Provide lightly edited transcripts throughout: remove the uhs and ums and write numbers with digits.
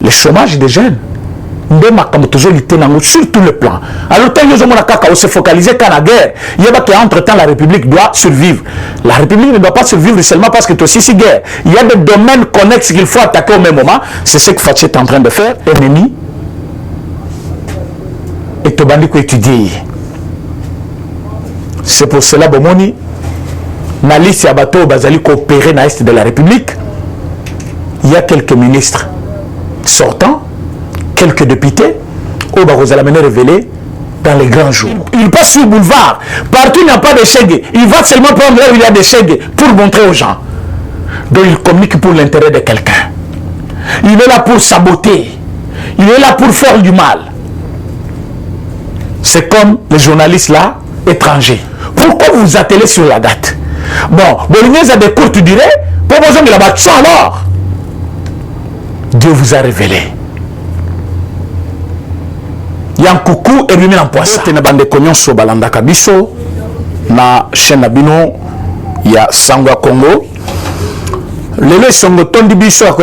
le chômage des jeunes. Sur tout le plan. Alors, on se focaliser qu'à la guerre. Il y a qu'entre-temps, la République doit survivre. La République ne doit pas survivre seulement parce que tu es aussi guerre. Il y a des domaines connexes qu'il faut attaquer au même moment. C'est ce que Fatih est en train de faire. Ennemi. Et tu vas étudier. C'est pour cela, Bomoni, na liste ya bateau bazali coopérer na est de la République. Il y a quelques ministres sortants, quelques députés, au Barroso mener révélé dans les grands jours. Il passe sur le boulevard, partout il n'y a pas de chèques. Il va seulement prendre là où il y a des chèques pour montrer aux gens. Donc il communique pour l'intérêt de quelqu'un. Il est là pour saboter. Il est là pour faire du mal. C'est comme les journalistes là, étrangers. Pourquoi vous vous attelez sur la date? Bon, Bolognaise a des courtes durées, pour besoin de la battre alors. Dieu vous a révélé. Il y a un coucou et lui en poisson. Il y a des cognons sur Balanda Kabiso, na chaîne Nabino, il y a Sangwa Congo. Les sont tondi biso à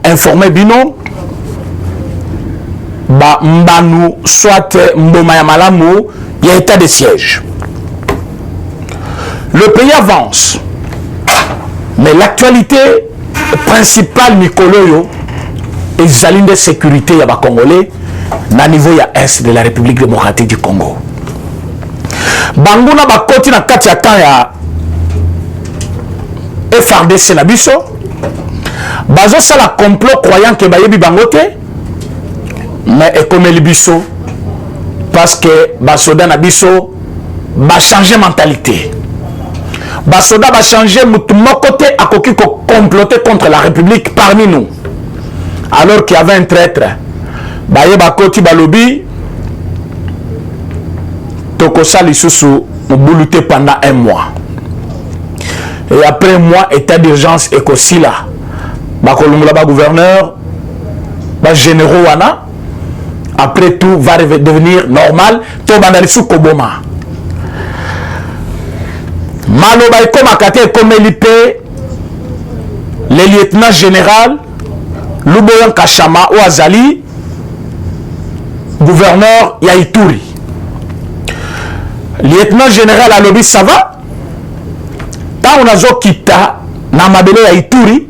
informer Bino. Ba mbanu soit mboma ya malamu, il y a état de siège. Le pays avance, mais l'actualité principale Mikoloyo est zaline de sécurité ya ba Congolais na niveau ya est de la République démocratique du Congo. Banguna ba koti na kati ya temps ya FRDC na biso, bazo sala complot croyant que bayebi bangote, mais ekomeli biso parce que basoda na biso ba changer mentalité. Basoda va changer mon côté à côté comploter contre la République parmi nous. Alors qu'il y avait un traître. Baye bakoti balobi tokosa lisusu mbuluté pendant un mois. Et après un mois, état d'urgence et kosila. Bakolumula ba gouverneur, ba généraux wana. Après tout va devenir normal. To bandalisu koboma. Maloba et comme Akate comme l'IP, le lieutenant général Luboyan Kachama ou Azali, gouverneur Yaïtouri. Lieutenant général Alobi, ça va? Quand on a zo kita, Namabele Yaïtouri,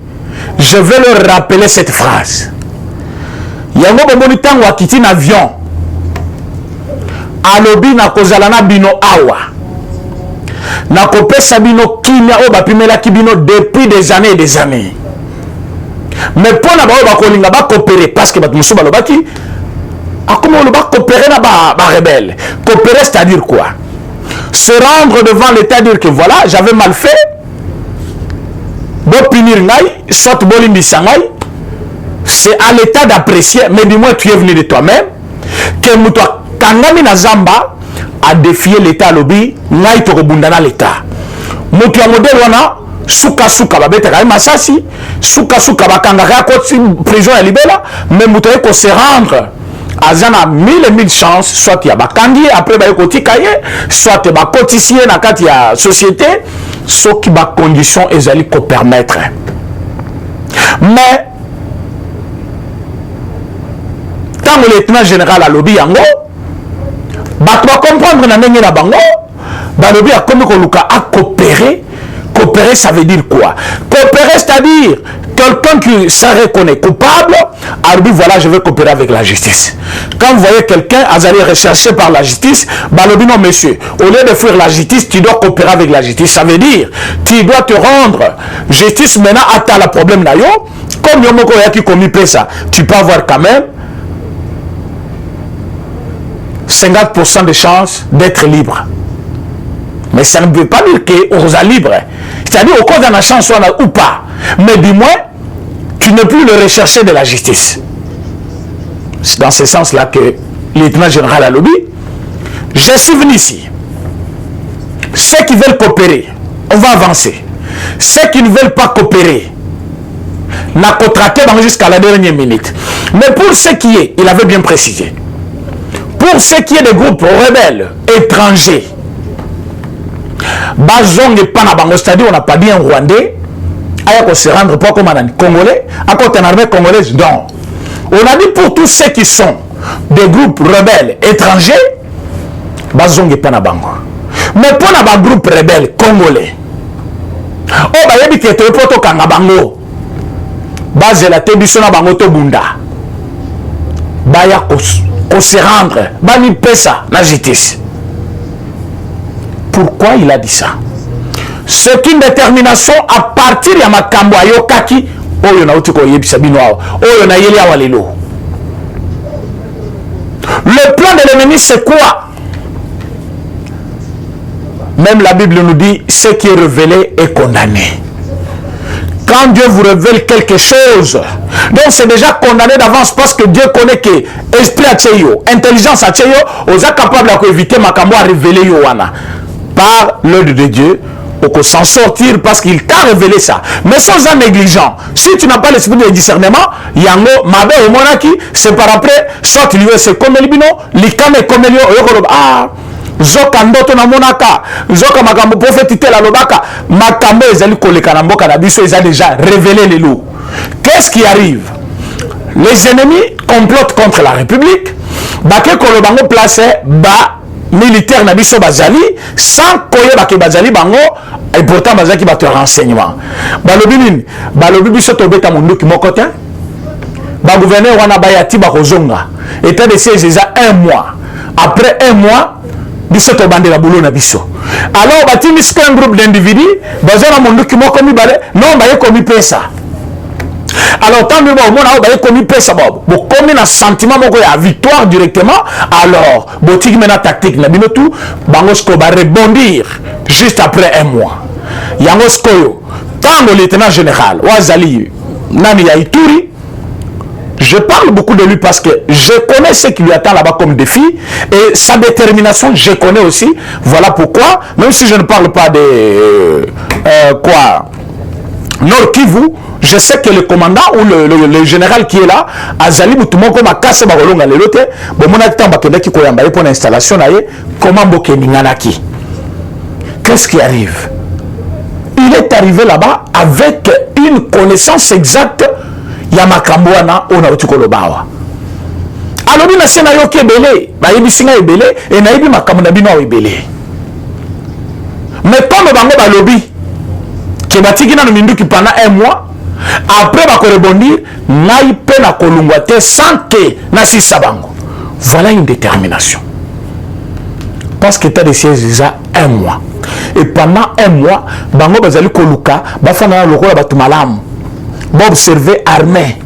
je vais leur rappeler cette phrase. Yango Boboni Tango a quitté un avion. Alobi na kozalana bino awa. Na kopesa bino kimia o bapimela kibino depuis des années et des années. Mais pour na ba kolinga ba coopérer parce que batmusu balobaki a comment on va coopérer na ba rebelle. Coopérer c'est-à-dire quoi? Se rendre devant l'État dire que voilà, j'avais mal fait. Bo punir ngai, soit bolimbi sangai. C'est à l'État d'apprécier, mais dis-moi tu es venu de toi-même que muto kangami na zamba à défier l'État lobby, ngai to bundana l'État. Mutu ya modèle wana suka suka babeta ka masasi, suka suka bakanga ka prison ya libela, mais mutu ko se rendre azana mille chances soit ya bakangi après ba ko tikaye, soit ba cotiser na kati ya société, ce qui ba condition ezali ko permettre. Mais tant le lieutenant général a lobby yango tu vas comprendre na ndenge na bango balobi a comme koluka à coopérer. Coopérer ça veut dire quoi? Coopérer c'est-à-dire quelqu'un qui se reconnaît coupable a dit voilà je vais coopérer avec la justice. Quand vous voyez quelqu'un azali recherché par la justice, balobi non monsieur, au lieu de fuir la justice tu dois coopérer avec la justice. Ça veut dire tu dois te rendre justice maintenant à la problème na yo comme yomoko ya qui commis ça, tu peux avoir quand même 50% de chances d'être libre. Mais ça ne veut pas dire qu'on est libre. C'est-à-dire au cours de la chance ou pas. Mais du moins, tu n'es plus le recherché de la justice. C'est dans ce sens-là que le lieutenant général a lobby. Je suis venu ici. Ceux qui veulent coopérer, on va avancer. Ceux qui ne veulent pas coopérer, n'a contracté jusqu'à la dernière minute. Mais pour ce qui est, il avait bien précisé. Pour ce qui est des groupes rebelles étrangers, Bazong et Panabango, c'est-à-dire on n'a pas dit un Rwandais, il se rendre pas comme un Congolais, à côté d'une armée congolaise, non. On a dit pour tous ceux qui sont des groupes rebelles étrangers, bazonge pas na bango. Mais pour les groupes rebelles congolais, oh bah yebi kete poto kanga bango, base la tebiso na bango to bunda, baya ko se rendre, bani pesa na justice. Pourquoi il a dit ça? C'est une détermination à partir de makambo ayokaki oyo na uti ko yebisa bino awa oyo na yeli awa lelo. Le plan de l'ennemi c'est quoi? Même la Bible nous dit ce qui est révélé est condamné. Quand Dieu vous révèle quelque chose, donc c'est déjà condamné d'avance parce que Dieu connaît que esprit a tcheyo, intelligence a tcheyo, on est capable d'éviter makambo à révéler yowana par l'ordre de Dieu. On peut s'en sortir parce qu'il t'a révélé ça. Mais sans un négligent, si tu n'as pas l'esprit de discernement, yango mabe au monaki, c'est par après, soit tu lui es comme elibino, likame comme elio, ah, zoka ndoto na monaka, zoka makambo prophétité la lobaka, makambo ezali koleka na mboka na biso ezali déjà révélé les loups. Qu'est-ce qui arrive? Les ennemis complotent contre la République, bake kolobango placé ba militaire na biso bazali sans koyeba ke bazali bango et pourtant bazaki ba te renseignement balobi nini balobi biso tobeta munduki moko te ba gouverneur wana bayati ba kozonga état de siège za 1 mois après 1 mois biso tobande la boulot na biso alors batimi un groupe d'individus bazana munduki moko mibale non baye komi pesa. Alors tant mieux bon on a commis pesa bon comme un sentiment moko ya victoire directement alors boutique mena tactique na bino tout bangosko va rebondir juste après 1 mois yangosko yo tant le lieutenant général Wazali nani ya Ituri. Je parle beaucoup de lui parce que je connais ce qui lui attend là-bas comme défi et sa détermination, je connais aussi. Voilà pourquoi, même si je ne parle pas de Nord Kivu, je sais que le commandant ou le général qui est là, Azali Moutoumon, comme a cassé Barolonga le lote, bon, mon acteur Bakenda qui koyamba pour l'installation, comment Bokeni Nanaki. Qu'est-ce qui arrive? Il est arrivé là-bas avec une connaissance exacte. Yamakambouana, on a eu Kolobawa. Alors, il y a un scénario qui est belé, il y a un belé, et il y a un makamabino est belé. Mais comme il y a un lobby, qui est pendant 1 mois, après il va rebondir, il y a un kolungwate sans que Nassi Sabango. Voilà une détermination. Parce que l'état de siège déjà 1 mois. Et pendant 1 mois, Bango Bazali Koluka, Bafana Loko Batumalam. Observer armée.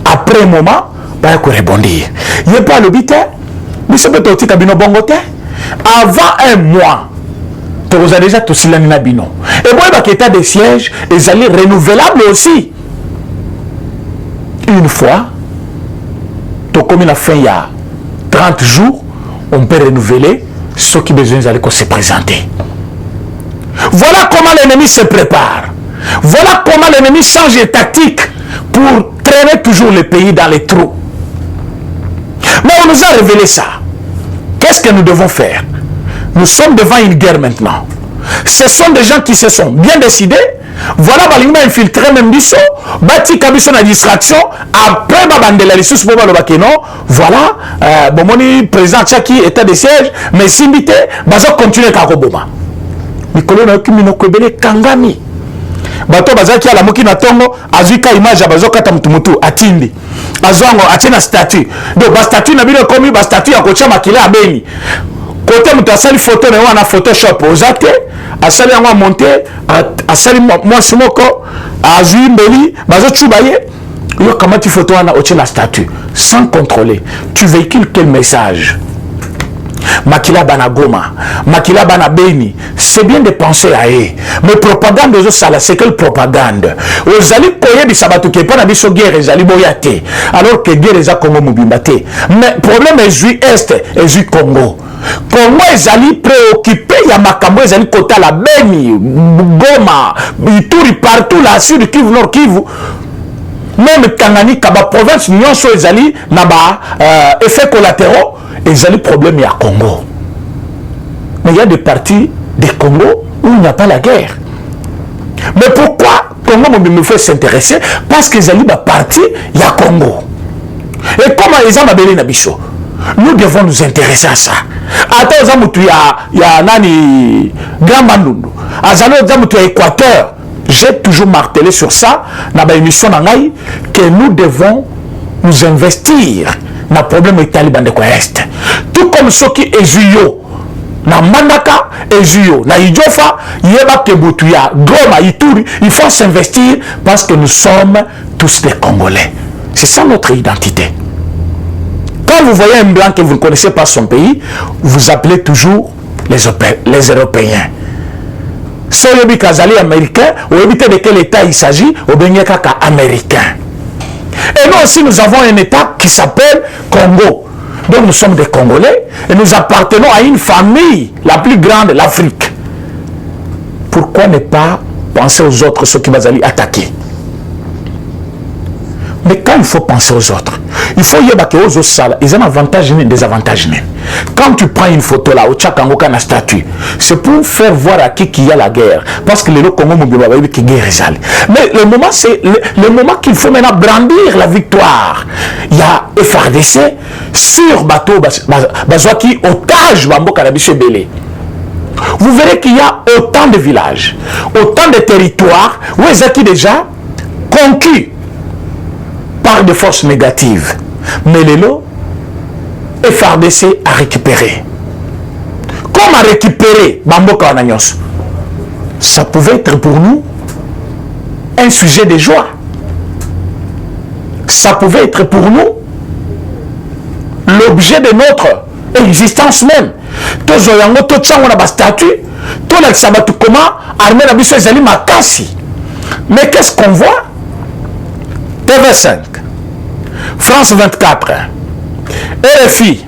Après un moment, il va rebondir. Il n'y a pas le but. Avant 1 mois, tu as déjà tout cela. Et bon, il y a des sièges, ils allaient renouvelables aussi. Une fois, comme il a fait il y a 30 jours, on peut renouveler ceux qui ont besoin d'aller se présenter. Voilà comment l'ennemi se prépare. Voilà comment l'ennemi change de tactique pour traîner toujours le pays dans les trous. Mais on nous a révélé ça. Qu'est-ce que nous devons faire? Nous sommes devant une guerre maintenant. Ce sont des gens qui se sont bien décidés. Voilà, Balinga infiltré même biso, bati kabiso na distraction, après babandela les sous pour le bakeno. Voilà, bomoni président Tchaki état de siège, mais simbité, bazo continuer kakoboma. Mikolo na kimino kwebele kangami. Bato bazaki ala moki na tongo azuka image bazo kata mtumutu atindi azwango atina statue donc ba statue na bino komi ba statue ya kocha makila abeni côté mutu asali photo na wana photoshop ozate asali yango monter asali moi simoko azui mbeli bazo chubaye yo kamati photo wana ochina statue sans contrôler tu véhicules quel message? Makila bana Goma, Makila bana Beni, c'est bien de penser à eux. Mais propagande aux autres, c'est quelle propagande? Aux alliés koye bisabatu qui est pas na biso guerre, les alliés boyate. Alors que guerre les a Congo mobimbate. Mais problème est jui est et jui Congo. Congo les alliés préoccupés, il y a makambo les alliés kota la Beni, Goma, Ituri partout là, sud Kivu, nord Kivu. Même Tanganyika, Kaba province, nous sommes les alliés, naba effets collatéraux. Ils ont des problèmes à Congo. Mais il y a des parties des Congo où il n'y a pas la guerre. Mais pourquoi Congo me fait s'intéresser? Parce qu'ils ont des parties, il y a Congo. Et comment les hommes abélés n'abisso? Nous devons nous intéresser à ça. Attends, il y a Nani Grand Bandundu. Il y a Équateur. J'ai toujours martelé sur ça dans l'émission que nous devons nous investir dans le problème italien de l'Est. Tout comme ceux qui exuyo na Mandaka, exuyo na Idjofa, Yeba Kebutuya, Goma, Ituri, il faut s'investir parce que nous sommes tous des Congolais. C'est ça notre identité. Quand vous voyez un blanc que vous ne connaissez pas son pays, vous appelez toujours les Européens. Si vous avez des Américains, vous évitez de quel État il s'agit, vous avez des Américains. Et nous aussi, nous avons un État qui s'appelle Congo. Donc nous sommes des Congolais et nous appartenons à une famille, la plus grande, l'Afrique. Pourquoi ne pas penser aux autres, ceux qui vont aller attaquer? Mais quand il faut penser aux autres, il faut y avoir aux autres, ils ont un avantage et un désavantage. Quand tu prends une photo là, au Tchakangoka na statue, c'est pour faire voir à qui il y a la guerre. Parce que le Congo mobile qui guerre. Mais le moment, c'est le moment qu'il faut maintenant brandir la victoire. Il y a FRDC sur bateau Bazwaki, otage Bambo Kanabiche Belé. Vous verrez qu'il y a autant de villages, autant de territoires où ils ont déjà conquis par des forces négatives. Mais les lots, FRDC a récupéré. Comment récupérer Bamboka Anagnos? Ça pouvait être pour nous un sujet de joie. Ça pouvait être pour nous l'objet de notre existence même. Tous les gens qui ont un statut, tous les gens qui ont armé la mission Zali Makassi. Mais qu'est-ce qu'on voit? TV5, France 24, RFI.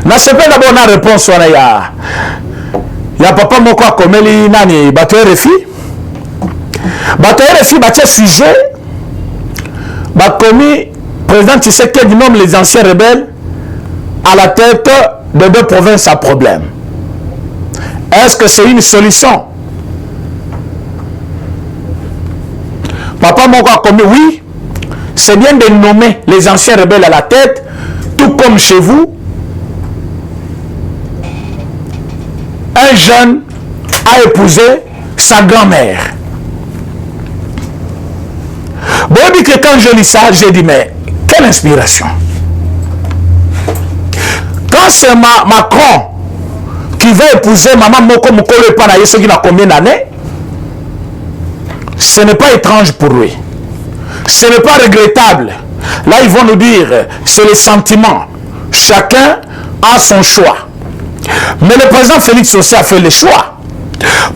Na sepe d'abord na réponse wana ya papa moko akomeli nani bato RFI. Bato RFI batie sujet bakomi président Tshisekedi nomme les anciens rebelles à la tête de deux provinces à problème. Est-ce que c'est une solution? Papa moko akomi oui. C'est bien de nommer les anciens rebelles à la tête, tout comme chez vous. Un jeune a épousé sa grand-mère. Bon, que quand je lis ça, j'ai dit, mais quelle inspiration. Quand c'est Macron qui va épouser maman Moko Mokolo Panaye, ce qui n'a combien d'années, ce n'est pas étrange pour lui. Ce n'est pas regrettable. Là, ils vont nous dire, c'est les sentiments. Chacun a son choix. Mais le président Félix aussi a fait le choix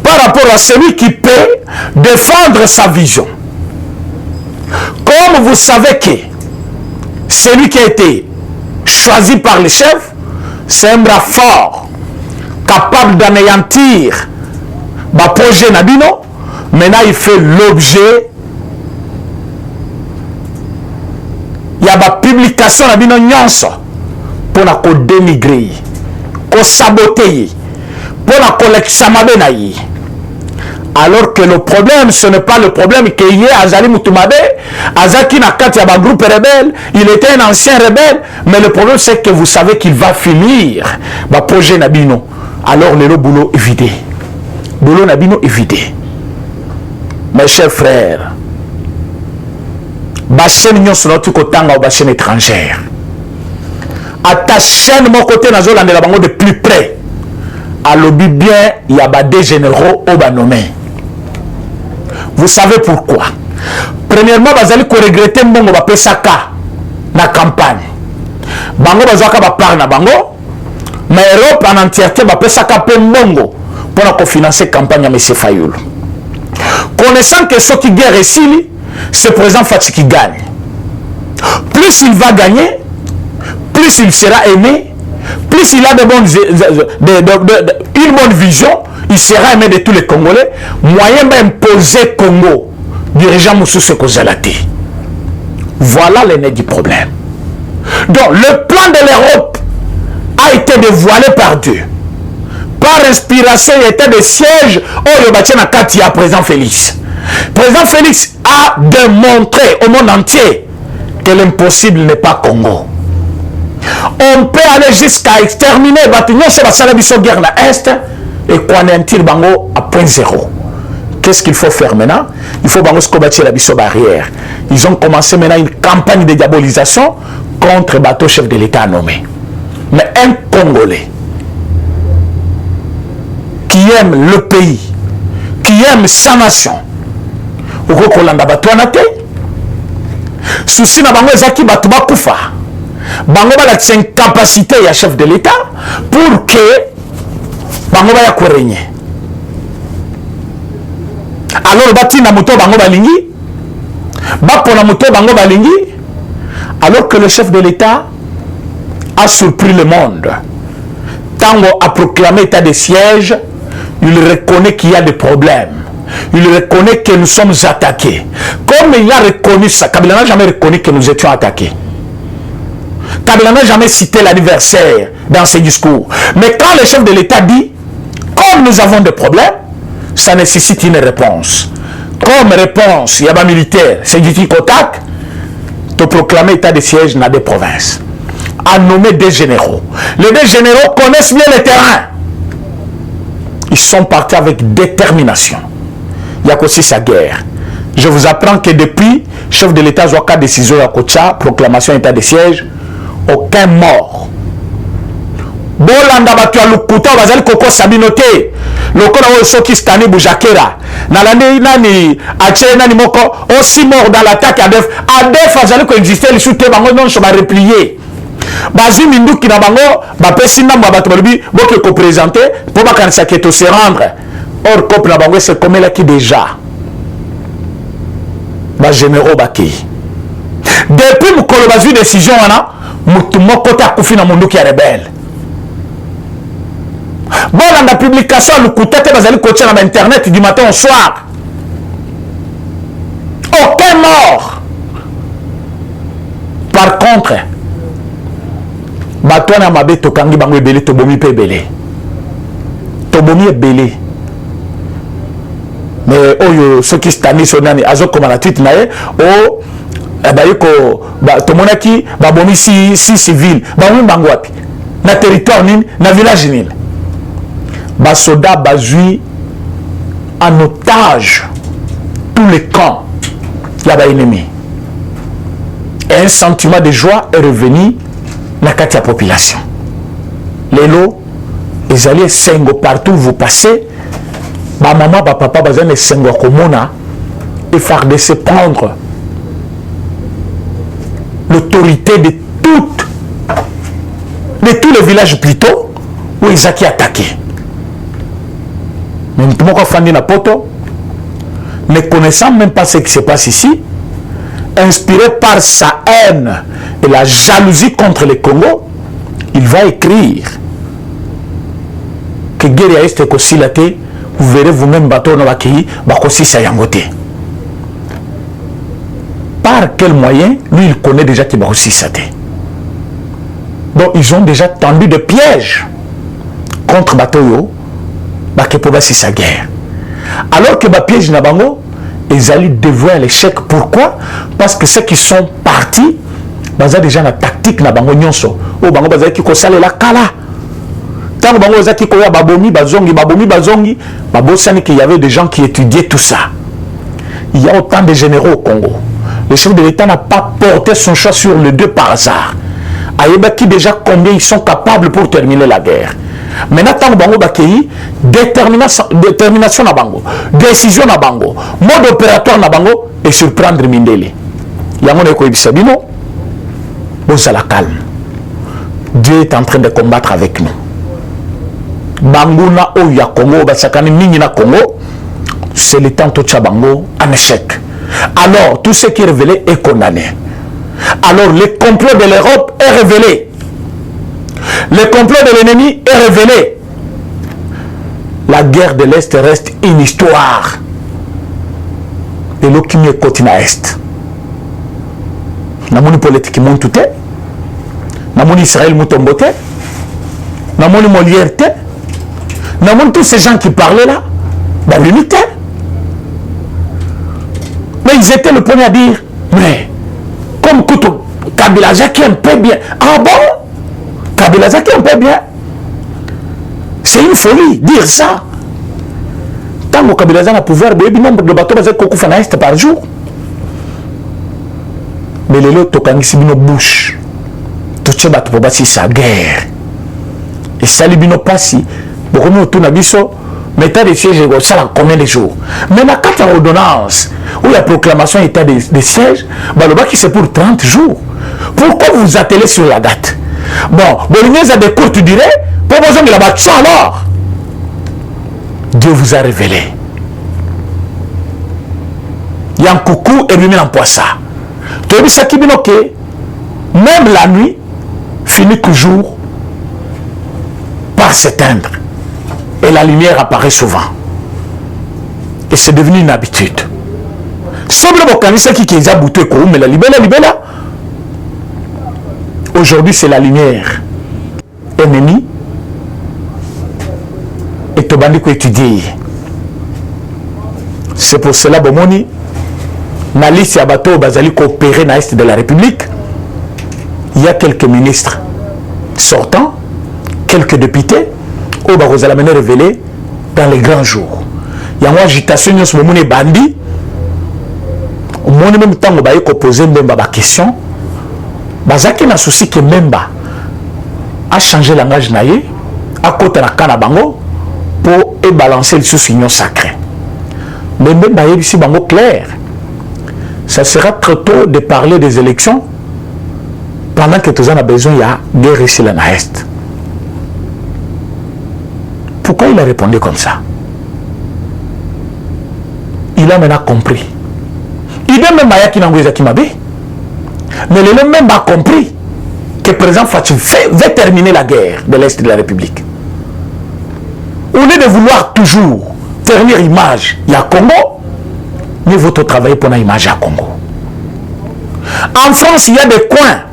par rapport à celui qui peut défendre sa vision. Comme vous savez que celui qui a été choisi par les chefs, c'est un bras fort, capable d'anéantir le projet Nabino. Maintenant, il fait l'objet. Il y a des publications Nabino Nyonso pour la dénigrer, pour saboter, pour la collection. Alors que le problème, ce n'est pas le problème qu'il y a Azali Moutoumade, Azaki Nakati a un groupe rebelle, il était un ancien rebelle, mais le problème c'est que vous savez qu'il va finir le projet Nabino. Alors le boulot est vidé. Boulot Nabino est vidé. Mes chers frères, la chaîne nous sommes la chaîne étrangère. À ta chaîne, mon côté, de plus près. À l'objet bien, il y a des généraux au nommé. Vous savez pourquoi? Premièrement, vous allez regretter mon Pesaka la campagne. Bango bazaka ba par na bango, mais Europe en entièreté ba Pesaka pe mbongo pour financer la campagne à M. Fayoulou. Connaissant que ce qui guerre ici, c'est le président Fatih qui gagne. Plus il va gagner, plus il sera aimé, plus il a une bonne vision, il sera aimé de tous les Congolais. Moyen d'imposer Congo, dirigeant Moussousse Kozalati. Voilà l'aîné du problème. Donc le plan de l'Europe a été dévoilé par Dieu. Par inspiration, il était des sièges au Yobatien président Félix. Président Félix a démontré au monde entier que l'impossible n'est pas Congo. On peut aller jusqu'à exterminer Batignon, c'est la guerre dans l'Est et anéantir Bango à point zéro. Qu'est-ce qu'il faut faire maintenant? Il faut combattre la barrière. Ils ont commencé maintenant une campagne de diabolisation contre le bateau chef de l'État nommé. Mais un Congolais qui aime le pays, qui aime sa nation, ou kolanda bato anate, souci na bango ezaki bato bakufa, bango balakisa une capacité ya chef de l'État pour que bango baya korégner. Alors batina moto bango balingi, bapona moto bango balingi, alors que le chef de l'État a surpris le monde. Tango a proclamé état de siège, il reconnaît qu'il y a des problèmes. Il reconnaît que nous sommes attaqués. Comme il a reconnu ça, Kabila n'a jamais reconnu que nous étions attaqués. Kabila n'a jamais cité l'anniversaire dans ses discours. Mais quand le chef de l'État dit, comme nous avons des problèmes, ça nécessite une réponse. Comme réponse, il y a des militaires, c'est du Tikotak, de proclamer état de siège dans des provinces. À nommer des généraux. Les deux généraux connaissent bien le terrain. Ils sont partis avec détermination. Il y a aussi sa guerre. Je vous apprends que depuis, chef de l'État Zouaka décision à Kocha, proclamation état de siège, aucun mort. Bolanda batu ya lukuta bazali koko sabinote. Lokola o soki stani bujakera. Nalande nani ache nani moko aussi mort dans l'attaque ADF. ADF azali ko exister li soute bango non so ba replier. Bazi minduki na bango ba pesi na bato balobi boke ko présenter pour ba kanisa keto se rendre. Or cop na bango c'est comme là qui déjà. Ba généraux baki. Depuis mukolo bazui décision wana mutu moko ta kufina munduki ya rebelle. Bon, la publication, le coup de tête, vous allez coacher dans Internet du matin au soir. Aucun mort. Par contre, Batouana Mabe Tokangi Bango Ebele, Tobomi Pebele. Tobomi Ebele. Mais oh, ceux qui stani sonani, azo comme la tweet nae, oh, bayiko, tomonaki, babomi si civil, babomi Bangwapi, na territoire nin, na village nin. Basoda bazui en otage tous les camps y a ennemi. Et un sentiment de joie est revenu dans la population. Les lots, les alliés sengo partout où vous passez, ma maman, ma papa, bazan les sengo komona et faire de se prendre l'autorité de tous les villages plutôt où ils ont attaqué. Mais tout le monde a fait na poto, ne connaissant même pas ce qui se passe ici, inspiré par sa haine et la jalousie contre le Congo, il va écrire que guerre est aussi la tête, vous verrez vous-même bateau dans la pays, bakosi sayangote. Par quel moyen, lui il connaît déjà qu'il va aussi sa tête. Donc ils ont déjà tendu des pièges contre bateau. C'est sa guerre. Alors que piège na bango, ils allaient dévoiler l'échec. Pourquoi? Parce que ceux qui sont partis, ils ont déjà la tactique na bango nyonso. Oh bango bazali ki ko sala la kala. Tant bango bazali ko ya babomi bazongi, babosani qu'il y avait des gens qui étudiaient tout ça. Il y a autant de généraux au Congo. Le chef de l'État n'a pas porté son choix sur les deux par hasard. Ayebaki déjà combien ils sont capables pour terminer la guerre. Maintenant, tant que bango bakei, détermination na bango, décision na bango, mode opératoire na bango et surprendre Mindele. Yango ne ko ibisabino, bosa la calme. Dieu est en train de combattre avec nous. Bango na oya Congo, basakani mingi na Congo, c'est le temps de bango en échec. Alors, tout ce qui est révélé est condamné. Alors, le complot de l'Europe est révélé. Le complot de l'ennemi est révélé. La guerre de l'Est reste une histoire. Et l'eau qui m'est côté à l'Est. Namoni politique monte tout. Namoni Israël moutombote. Namoni Molière. Namoni tous ces gens qui parlaient là. Dans l'unité. Mais ils étaient le premier à dire, mais comme Kabila Zaki un peu bien. Ah bon? Kabila Zaki un peu bien. C'est une folie, dire ça. Tant que Kabila Zaki a pouvoir, il y a nombre de bateaux qui par jour. Mais les lots tokangisi bino bouche. Tout ce bateau pour sa guerre. Et ça les bino passi. Beaucoup de tout nabiso. Mais état de siège, ça a combien de jours? Mais la carte en ordonnance, où la proclamation état de siège, qui c'est pour 30 jours. Pourquoi vous vous attelez sur la date? Bon, Bolognaise a des courtes durées, pour besoin de la battre alors. Dieu vous a révélé. Il y a un coucou et lui-même en poisson. Tu as vu ça qui dit que même la nuit finit toujours par s'éteindre. Et la lumière apparaît souvent. Et c'est devenu une habitude. Aujourd'hui, c'est la lumière. Ennemi. Et tu vas étudier. C'est pour cela que na liste ya bateau bazali coopérer dans l'Est de la République. Il y a quelques ministres sortants, quelques députés. Au vous allez révéler dans les grands jours. Il y a une agitation sur le monde bandit. Au même temps, on va poser même la question. Bazaki na souci que Memba a changé le langage naïe, à côté de la Kanabango, pour balancer le sous-union sacré. Mais même ici, bango clair. Ça sera trop tôt de parler des élections pendant que tous en a besoin, il y a guerre ici dans l'Est. Pourquoi il a répondu comme ça? Il a maintenant compris. Il a même Mayaki Nangouza Kimabe. Mais il a même pas compris que le président Fatou veut terminer la guerre de l'Est de la République. Au lieu de vouloir toujours ternir l'image, il y a Congo, mieux vaut travailler pour l'image à Congo. En France, il y a des coins.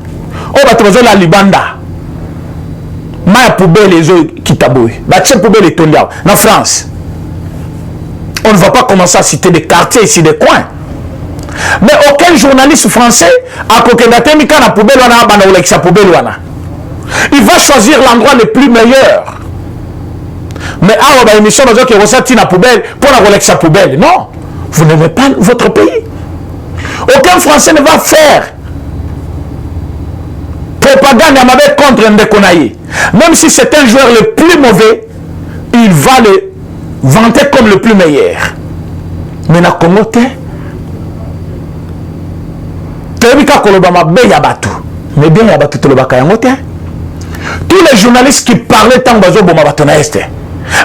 On va trouver la Libanda. Ma poubelle les eaux qui tabouillent. Bâtir poubelle et Toliao. En France. On ne va pas commencer à citer des quartiers ici, des coins. Mais aucun journaliste français a coquinaté Mika na poubelle wana bana ou sa poubelle wana. Il va choisir l'endroit le plus meilleur. Mais à la émission nous qui ressorti na poubelle pour la sa poubelle. Non, vous n'aimez pas votre pays. Aucun Français ne va faire propagande à mauvais contre Ndekonaï. Même si c'est un joueur le plus mauvais, il va le vanter comme le plus meilleur. Mais na Congo te mais bien tous les journalistes qui parlaient tant de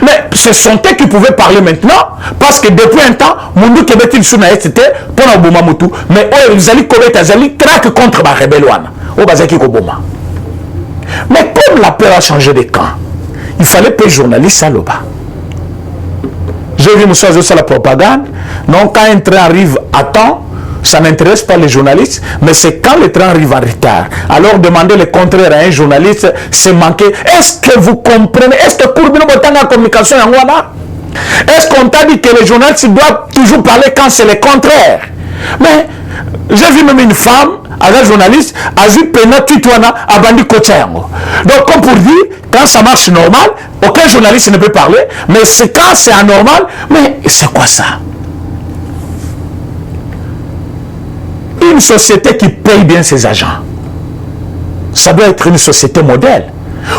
mais ce sont eux qui pouvaient parler maintenant parce que depuis un temps Mundu Kebeti Suna était pour la Boma Mutu mais ils allaient commettre ils traquent contre la rébellion au Bazaki Koboma. Mais comme la peur a changé de camp, il fallait que les journalistes à l'Oba. J'ai vu Moussa Zosa la propagande. Donc quand un train arrive à temps, ça n'intéresse pas les journalistes, mais c'est quand le train arrive en retard. Alors demander le contraire à un journaliste, c'est manquer. Est-ce que vous comprenez? Est-ce que pour la communication est-ce qu'on t'a dit que les journalistes doivent toujours parler quand c'est le contraire? Mais j'ai vu même une femme, un journaliste, a vu Pena Tutuana à Bandi Kochayango. Donc comme pour dire, quand ça marche normal, aucun journaliste ne peut parler, mais c'est quand c'est anormal, mais c'est quoi ça? Une société qui paye bien ses agents, ça doit être une société modèle,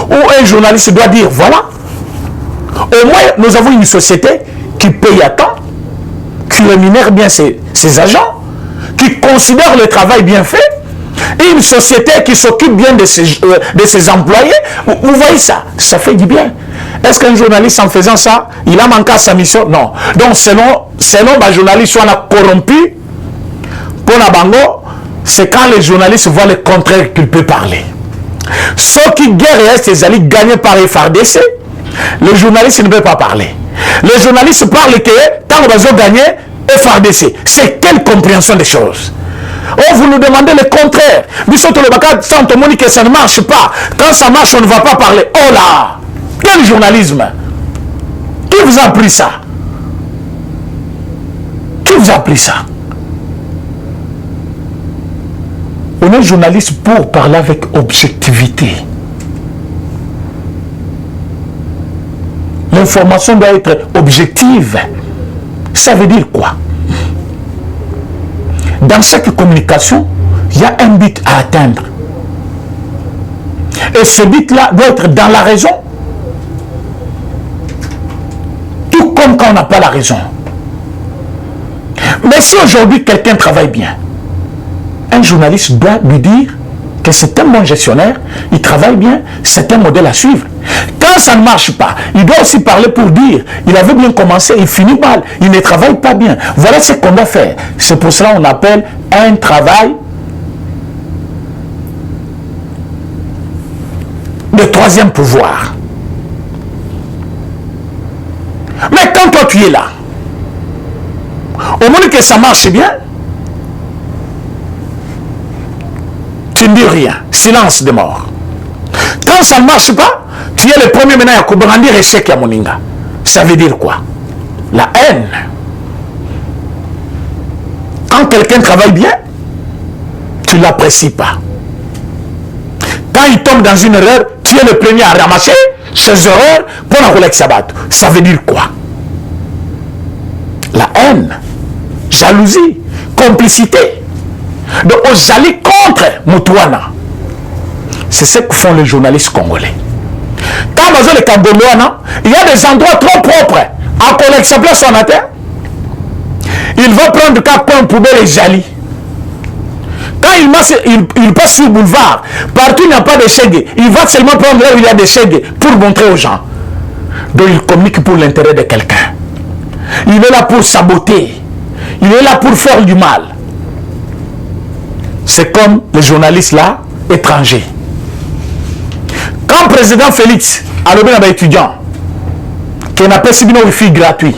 où un journaliste doit dire, voilà, au moins nous avons une société qui paye à temps, qui rémunère bien ses agents, qui considère le travail bien fait, et une société qui s'occupe bien de ses employés. Vous voyez ça, ça fait du bien. Est-ce qu'un journaliste en faisant ça, il a manqué à sa mission? Non. Donc selon un journaliste soit corrompu, pour la bango, c'est quand les journalistes voient le contraire qu'il peut parler. Ceux qui guerrent, ces alliés gagnés par FARDC, les journalistes ne peuvent pas parler. Les journalistes parlent que quand ils ont gagné, FARDC. C'est quelle compréhension des choses? Oh, vous nous demandez le contraire. Que ça ne marche pas. Quand ça marche, on ne va pas parler. Oh là! Quel journalisme? Qui vous a appris ça? Qui vous a appris ça? On est journaliste pour parler avec objectivité. L'information doit être objective. Ça veut dire quoi? Dans chaque communication, il y a un but à atteindre. Et ce but-là doit être dans la raison. Tout comme quand on n'a pas la raison. Mais si aujourd'hui quelqu'un travaille bien, un journaliste doit lui dire que c'est un bon gestionnaire, il travaille bien, c'est un modèle à suivre. Quand ça ne marche pas, il doit aussi parler pour dire, il avait bien commencé, il finit mal, il ne travaille pas bien. Voilà ce qu'on doit faire. C'est pour cela qu'on appelle un travail de troisième pouvoir. Mais quand toi tu es là, au moment que ça marche bien, tu ne dis rien. Silence de mort. Quand ça ne marche pas, tu es le premier maintenant à brandir échec à Moninga. Ça veut dire quoi? La haine. Quand quelqu'un travaille bien, tu ne l'apprécies pas. Quand il tombe dans une erreur, tu es le premier à ramasser ses erreurs pour la relève sabat. Ça veut dire quoi? La haine, jalousie, complicité. Donc, aux alliés contre Moutouana. C'est ce que font les journalistes congolais. Quand on les Cambodgiens, il y a des endroits trop propres. À collection place on atteint. Il va prendre quelqu'un pour les alliés. Quand il passe sur le boulevard, partout il n'y a pas de chèques. Il va seulement prendre là où il y a des chèques pour montrer aux gens. Donc il communique pour l'intérêt de quelqu'un. Il est là pour saboter. Il est là pour faire du mal. C'est comme les journalistes là, étrangers. Quand le président Félix a levé un étudiant qui n'a pas subi une wifi gratuit,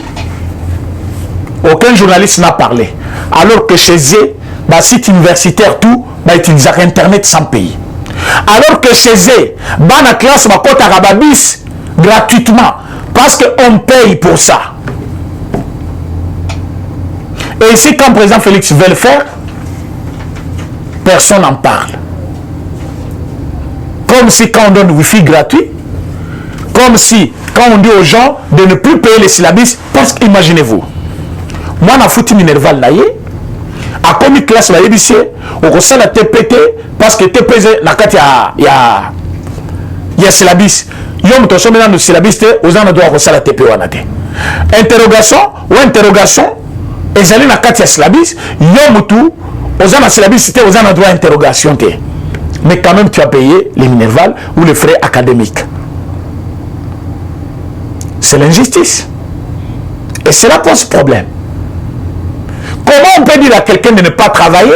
aucun journaliste n'a parlé. Alors que chez eux, bah, site universitaire, tout, bah, utilisent Internet sans payer. Alors que chez eux, bah, la classe, bah, côte arababis gratuitement, parce qu'on paye pour ça. Et ici, quand le président Félix veut le faire, personne n'en parle. Comme si quand on donne Wi-Fi gratuit, comme si quand on dit aux gens de ne plus payer les syllabus, parce qu'imaginez-vous, moi, na foutu minerval naïe, à comme classe la yébissé, au conseil la TPT, parce que TPT, na kat il y a syllabus. Yom to sommet dans le syllabus, aux gens doivent conseil la TPT. Interrogation ou interrogation, et allez na kat ya syllabus, yom tout, aux gens na syllabus, c'était aux gens droit interrogation. Mais quand même, tu as payé les minerval ou les frais académiques. C'est l'injustice. Et cela pose problème. Comment on peut dire à quelqu'un de ne pas travailler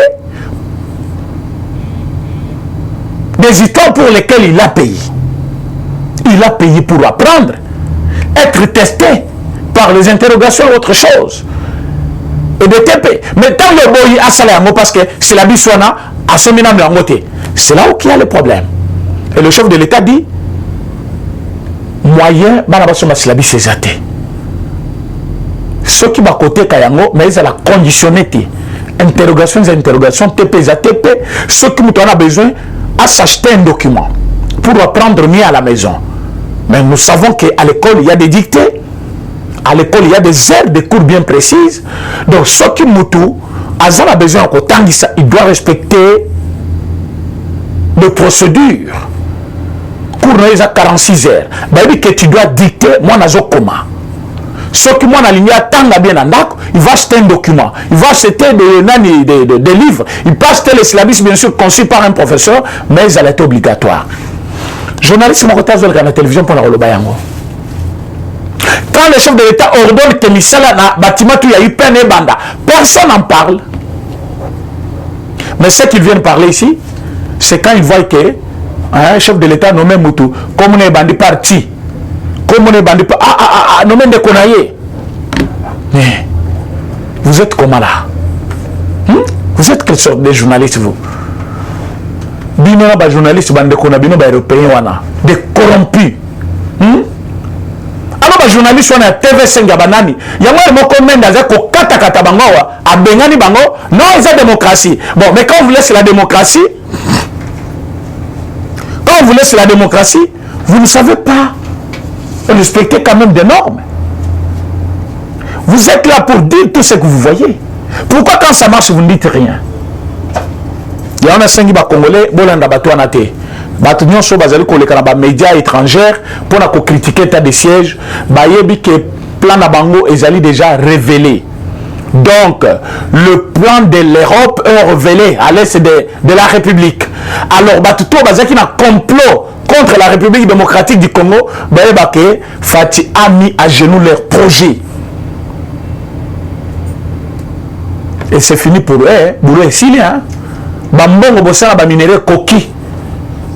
des histoires pour lesquelles il a payé? Il a payé pour apprendre, être testé par les interrogations ou autre chose. Et de TP. Mais tant le boy a salaire parce que c'est la bisouana à son minam de côté. C'est là où il y a le problème. Et le chef de l'État dit moyen, c'est la bis athée. Ceux qui m'ont côté Kayango, mais ils ont la conditionné. Interrogation, TP, TP. Ceux qui ont besoin à s'acheter un document pour apprendre mieux à la maison. Mais nous savons qu'à l'école, il y a des dictées. À l'école, il y a des heures de cours bien précises. Donc, ceux qui ont besoin il doit respecter les procédures. Cours à 46 heures. Il que tu dois dicter, moi, je comment. Ceux qui m'ont aligné à Tanga bien en Dak, il va acheter un document, il va acheter des livres, il peut acheter les syllabus bien sûr conçus par un professeur, mais ils allaient être obligatoires. Journaliste Mokotas de la télévision pour la Rolobayango. Quand le chef de l'État ordonne que Misala na bâtiment il y a eu peine et banda, personne n'en parle. Mais ce qu'ils viennent parler ici, c'est quand ils voient que un chef de l'État nommé Moutou, comme on est bandit parti. Comme on est bandit pas. Non, mais de Konaye. Mais vous êtes comment là? Vous êtes quelle sorte de journaliste vous? Bino ba journaliste bande Konabino ba européen wana. Des corrompus. Alors ba journaliste on a TV5 ya banani yango moko menda za ko kata kata bango a bengani bango non c'est démocratie. Bon mais quand vous laissez la démocratie, vous ne savez pas respecter quand même des normes. Vous êtes là pour dire tout ce que vous voyez. Pourquoi quand ça marche vous ne dites rien? Il y a un cinq Congolais bolanda batouana te. Bato nyonso bazali koleka na ba médias étrangers pour na ko critiquer état de siège, ba yebi que plan na bango ezali déjà révélé. Donc le plan de l'Europe est révélé à l'est de la République. Alors bato to bazaki na complot contre la République démocratique du Congo, ba yeba que Fati a mis à genoux leur projet. Et c'est fini pour eux, boulot est signé, hein. Bambongo bosala ba minerai coquille.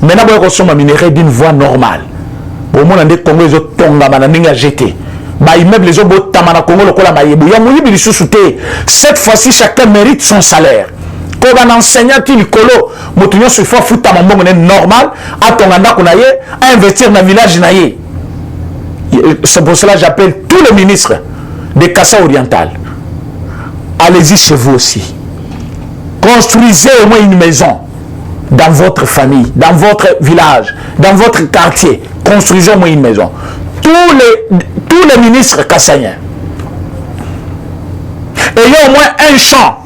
Maintenant, vous avez un minerai d'une voie normale. Au moment où Congo les autres tonga mananga jeté. Bah immeuble les autres tamana Congo le kola mayebu. Ya mouyi bilisu souté. Cette fois-ci chacun mérite son salaire. Quand un enseignant qui licolo, motunyo se fait foutre à mon normal, à tonganda konaye, à investir dans le village naye. C'est pour cela que j'appelle tous les ministres des Kassa orientales. Allez-y chez vous aussi. Construisez au moins une maison. Dans votre famille, dans votre village, dans votre quartier, construisez au moins une maison. Tous les ministres kassaïens, ayant au moins un champ,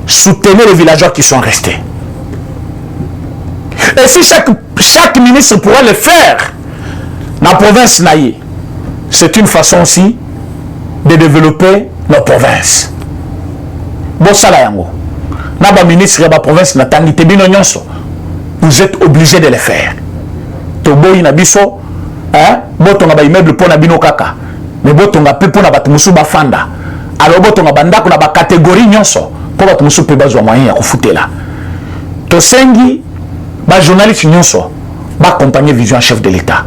soutenez les villageois qui sont restés. Et si chaque ministre pourrait le faire dans la province naïe, c'est une façon aussi de développer nos provinces. Bon, ça là, Naba ministre de la province Natangite Bino Nyonso, vous êtes obligés de le faire. Toboyi na biso, hein, botonga ba immeuble pour na bino kaka, mais botonga pe pour na batumusu bafanda. Alors botonga bandako na ba catégorie nyonso, pour batumusu pe bazwa moyen ya kufutela. Tosengi ba journaliste nyonso, ba accompagner vision chef de l'État.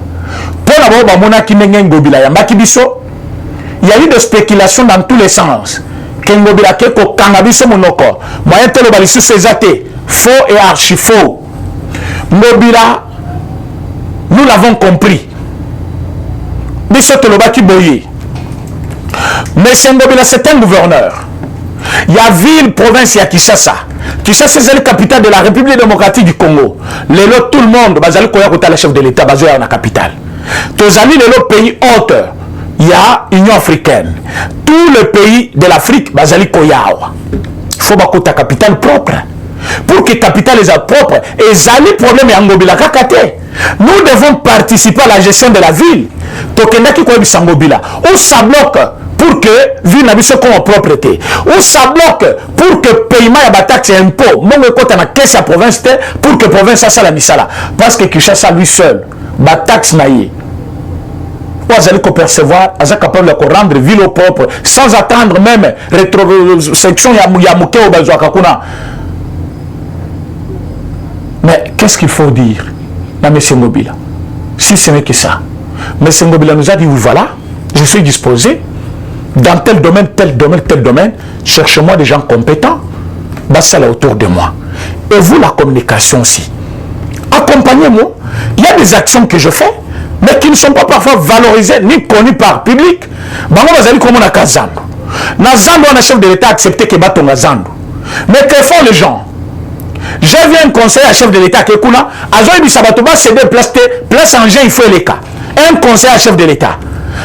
Pour na ba mona ki ndenge ngobila ya mbaki biso, il y a eu des spéculations dans tous les sens. Kengobila keko kangabiso monoko moyen telo balisu sezate faux et archi faux. Ngobila, nous l'avons compris. Biso telo baki boye. Mais Ngobila c'est un gouverneur. Il y a ville province ya Kinshasa. Kinshasa c'est la capitale de la République démocratique du Congo. Lelo tout le monde bazali koya kota le chef de l'État bazoya na capitale. Tozali lelo pays hôte. Il y a Union africaine. Tous les pays de l'Afrique, Bazali Koyawa. Il faut que ta capitale propre. Pour que la capitale soit propre, et Zali problème est Ngobila Kakate. Nous devons participer à la gestion de la ville. Tokendaki Koyabi Sangobila. Où ça bloque pour que ville n'a pas comme propreté. Où ça bloque pour que paiement y a taxe et impôt. Mon côté na caisse à province pour que province ça la misala. Parce que Kinshasa lui seul, ba taxe naïe. Vous allez percevoir, vous êtes capable de rendre ville au propre, sans attendre même rétrosection Yamouke ou Bazouakakuna. Mais qu'est-ce qu'il faut dire à M. Ngobila? Si ce n'est que ça. M. Ngobila nous a dit, oui, voilà, je suis disposé, dans tel domaine, cherchez-moi des gens compétents, ça là autour de moi. Et vous, la communication aussi. Accompagnez-moi. Il y a des actions que je fais, mais qui ne sont pas parfois valorisés ni connus par le public. Bango bazali comme on a Kazando. Na Zando, on a chef de l'État accepté que baton Zando. Mais que font les gens? J'ai vu un conseil à chef de l'État qui est Kuna. Azoï Bisabatoba c'est des place en jeu, il faut les cas. Un conseil à chef de l'État.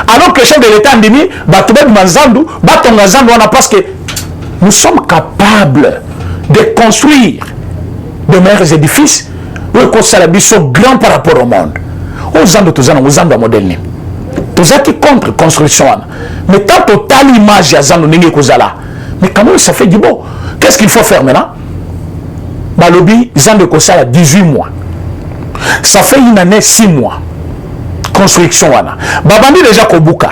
Alors que le chef de l'État a dit, Batouba Manzando, baton Zando, on a parce que nous sommes capables de construire de meilleurs édifices. Oui, que ça sont grand par rapport au monde. Aux ans modèle tout ça qui contre construction mais tant total image à Zando Nengi Kozala mais comment ça fait du bon? Qu'est-ce qu'il faut faire maintenant? Balobi Zando Kosala 18 mois, ça fait une année 6 mois construction wana babandi déjà Kobuka.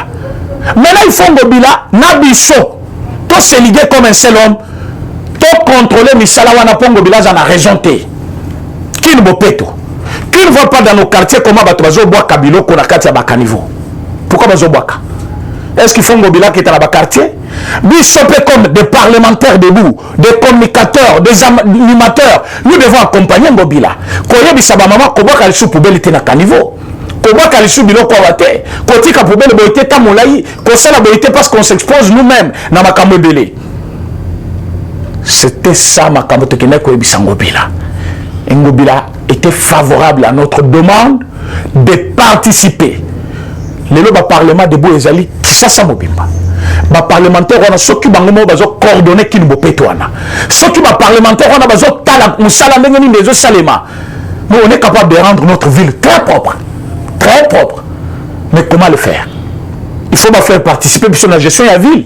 Maintenant il faut Ngobila Nabiso to se liguer comme un seul homme to contrôler misala wana pour Ngobila za na raison té qui ne bopeto. Qui ne voit pas dans nos quartiers comment Batobazo boit Kabilo qu'on a quartier à Bakanivo. Pourquoi Bazo Boaka? Est-ce qu'il faut Ngobila qui est dans le quartier? Bissopé comme des parlementaires debout, des communicateurs, des animateurs. Nous devons accompagner Ngobila. Koye Bissaba Maman, Kobaka le sous poubelle était dans Kanivo. Kobaka lisu biloko wate. Kotika poubelle boite tamolai. Kosala boite parce qu'on s'expose nous-mêmes dans ma kamobele. C'était ça ma kamotokene ko ebisa Ngobila. Ngobila était favorable à notre demande de participer. Le parlement de Boezali, ça mobimba. Les parlementaires ont ceux qui ont coordonné qui nous pétoana. Ceux qui ont parlementaires ont tala musala mengeni mezo salema. Nous on est capable de rendre notre ville très propre. Très propre. Mais comment le faire? Il faut faire participer sur la gestion de la ville.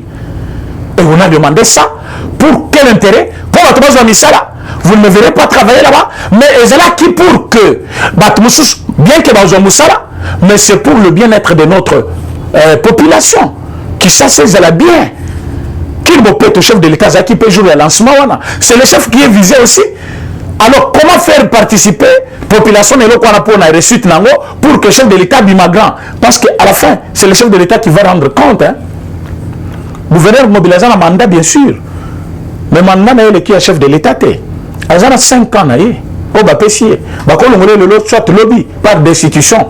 Et on a demandé ça. Pour quel intérêt? Comment tu vas misala? Vous ne verrez pas travailler là-bas. Mais c'est là qui pour que bien que vous musala, mais c'est pour le bien-être de notre population. Qui s'assise à la bien. Qui peut être chef de l'État, qui peut jouer le lancement. C'est le chef qui est visé aussi. Alors, comment faire participer la population et la reçu pour que le chef de l'État bimagrant? Parce qu'à la fin, c'est le chef de l'État qui va rendre compte. Hein. Vous venez mobiliser un mandat, bien sûr. Mais le mandat, qui est chef de l'État. Il y a 5 ans. Soit lobby par destitution,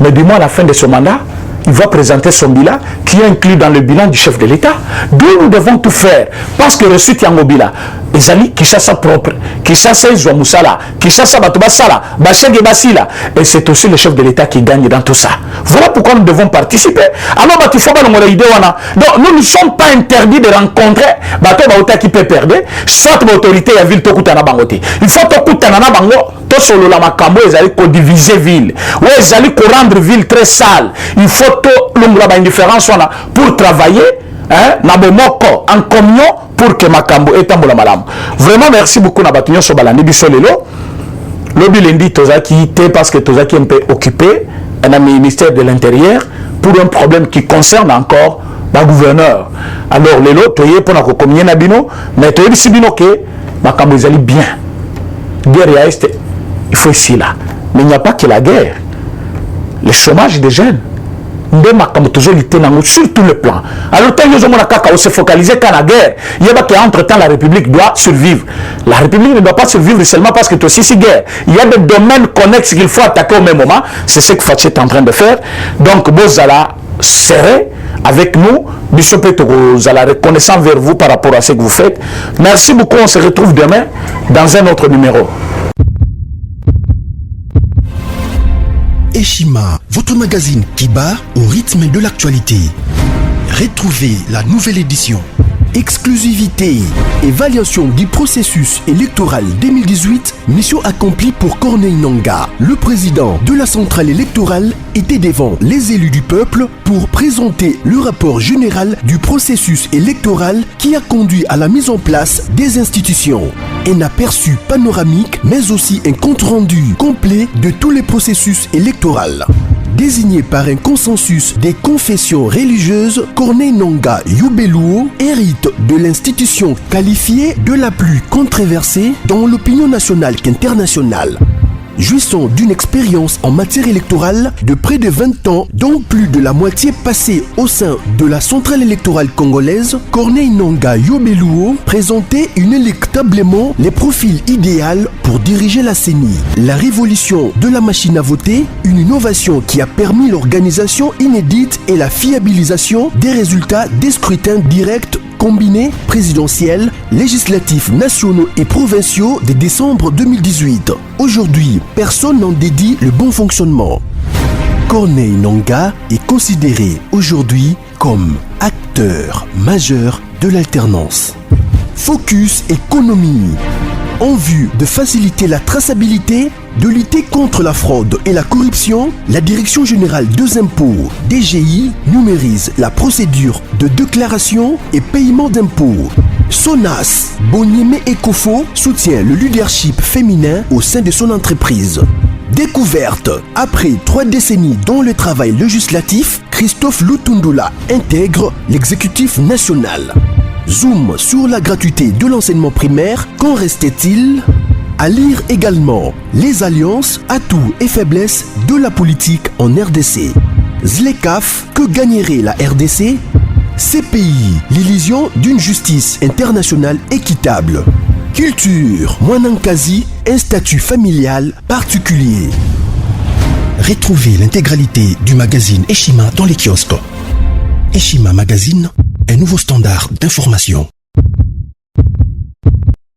mais du moins à la fin de ce mandat, il va présenter son bilan qui est inclus dans le bilan du chef de l'État. D'où nous devons tout faire. Parce que reçu Tiangobila, Ezali, qui chasse propre, qui chasse Zouamoussala, qui chasse Batobasala, Bacheg et Basila. Et c'est aussi le chef de l'État qui gagne dans tout ça. Voilà pourquoi nous devons participer. Alors, il faut pas nous l'idée. Donc, nous ne sommes pas interdits de rencontrer Bato qui peut perdre, soit l'autorité à ville Tokutana Bangote. Il faut Tokutana Bango. Tout solo la makambo ezali ko diviser ville ou ezali ko rendre ville très sale. Il faut tout l'ongla indifférence pour travailler na bomoko en communion pour que makambo etambola malamu. Vraiment merci beaucoup na batunyo so balandi biso lelo. Lobi lendi tozaki té parce que tozaki un peu occupé un ministère de l'Intérieur pour un problème qui concerne encore le gouverneur. Alors lelo toyé pour na ko communier na bino mais toyé bino que makambo ezali bien. Guerre ya est. Il faut ici là. Mais il n'y a pas que la guerre. Le chômage des jeunes. Sur tous les plans. Alors, tant que nous se focaliser qu'à la guerre, il y a qu'entre-temps, la République doit survivre. La République ne doit pas survivre seulement parce que tu aussi si guerre. Il y a des domaines connexes qu'il faut attaquer au même moment. C'est ce que Fatih est en train de faire. Donc, Bozala serré avec nous. Bishop Bozala reconnaissant vers vous par rapport à ce que vous faites. Merci beaucoup. On se retrouve demain dans un autre numéro. Eshima, votre magazine qui bat au rythme de l'actualité. Retrouvez la nouvelle édition. Exclusivité, évaluation du processus électoral 2018, mission accomplie pour Corneille Nangaa. Le président de la centrale électorale était devant les élus du peuple pour présenter le rapport général du processus électoral qui a conduit à la mise en place des institutions. Un aperçu panoramique, mais aussi un compte-rendu complet de tous les processus électoraux. Désigné par un consensus des confessions religieuses, Corneille Nangaa Yobeluo hérite de l'institution qualifiée de la plus controversée dans l'opinion nationale qu'internationale. Jouissant d'une expérience en matière électorale de près de 20 ans, dont plus de la moitié passée au sein de la centrale électorale congolaise, Corneille Nangaa Yobeluo présentait inéluctablement les profils idéaux pour diriger la CENI. La révolution de la machine à voter, une innovation qui a permis l'organisation inédite et la fiabilisation des résultats des scrutins directs combinés présidentiels, législatifs nationaux et provinciaux de décembre 2018. Aujourd'hui, personne n'en dédie le bon fonctionnement. Corneille Nangaa est considéré aujourd'hui comme acteur majeur de l'alternance. Focus économie. En vue de faciliter la traçabilité, de lutter contre la fraude et la corruption, la Direction générale des impôts, DGI, numérise la procédure de déclaration et paiement d'impôts. Sonas, Bonieme Ecofo soutient le leadership féminin au sein de son entreprise. Découverte. Après 3 décennies dans le travail législatif, Christophe Lutundula intègre l'exécutif national. Zoom sur la gratuité de l'enseignement primaire, qu'en restait-il? À lire également les alliances, atouts et faiblesses de la politique en RDC. ZLECAf, que gagnerait la RDC? CPI, l'illusion d'une justice internationale équitable. Culture, Mwanankazi, un statut familial particulier. Retrouvez l'intégralité du magazine Eshima dans les kiosques. Eshima Magazine, un nouveau standard d'information.